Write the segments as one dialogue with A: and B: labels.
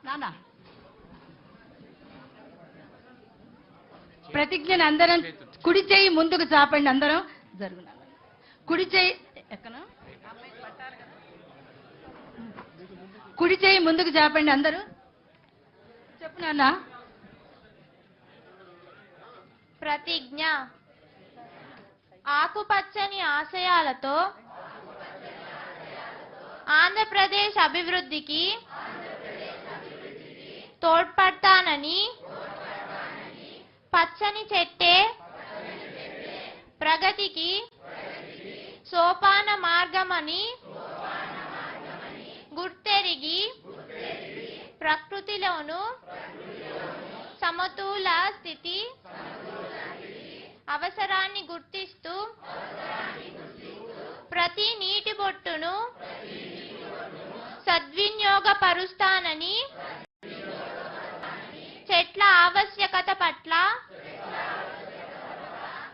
A: నాన్న ప్రతిజ్ఞను అందరం కుడి చేయి ముందుకు చాపండి. అందరం జరుగున కుడి చేయి ఎక్కను కుడి చేయి ముందుకు చాపండి. అందరూ చెప్పు నాన్న.
B: ప్రతిజ్ఞ. ఆకుపచ్చని ఆశయాలతో ఆంధ్రప్రదేశ్ అభివృద్ధికి తోడ్పడతానని, పచ్చని చెట్టే ప్రగతికి సోపాన మార్గమని గుర్తెరిగి ప్రకృతిలోను సమతుల స్థితి అవసరాన్ని గుర్తిస్తూ ప్రతి నీటి బొట్టును సద్వినియోగపరుస్తానని, చెట్ల ఆవశ్యకత పట్ల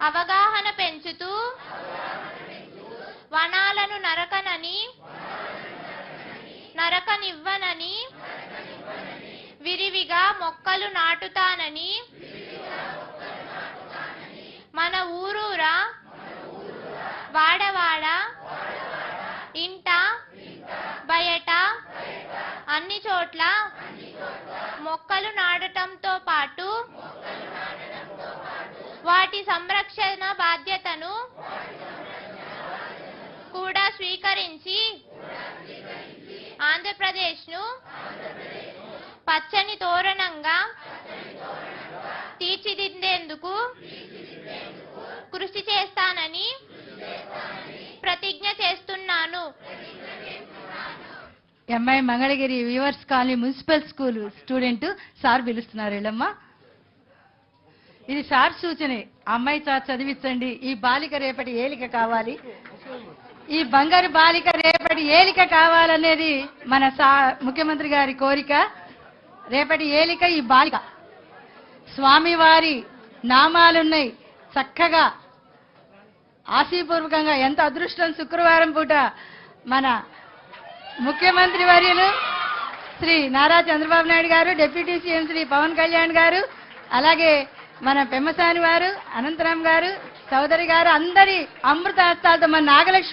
B: అవగాహన పెంచుతూ వనాలను నరకనివ్వనని, విరివిగా మొక్కలు నాటుతానని, మన ఊరూరా వాడవాడ ఇంట బయట అన్ని చోట్ల మొక్కలు నాటడంతో పాటు వాటి సంరక్షణ బాధ్యతను కూడా స్వీకరించి ఆంధ్రప్రదేశ్ను పచ్చని తోరణంగా తీర్చిదిద్దేందుకు కృషి చేస్తానని ప్రతిజ్ఞ చేస్తున్నాను.
A: MI Mangalagiri viewers colony municipal school student sir పిలుస్తున్నారు. వెళ్ళమ్మా, ఇది సార్ సూచనే. అమ్మాయి సార్ చదివించండి. ఈ బాలిక రేపటి ఏలిక కావాలి, ఈ బంగారు బాలిక రేపటి ఏలిక కావాలనేది మన ముఖ్యమంత్రి గారి కోరిక. రేపటి ఏలిక ఈ బాలిక. స్వామివారి నామాలున్నాయి చక్కగా ఆశీపూర్వకంగా. ఎంత అదృష్టం, శుక్రవారం పూట మన ముఖ్యమంత్రి వర్యులు శ్రీ నారా చంద్రబాబు నాయుడు గారు, డిప్యూటీ సీఎం శ్రీ పవన్ కళ్యాణ్ గారు, అలాగే మన పెమ్మసాని వారు, అనంతరాం గారు, చౌదరి గారు అందరి అమృత హస్తాలతో మన నాగలక్ష్మి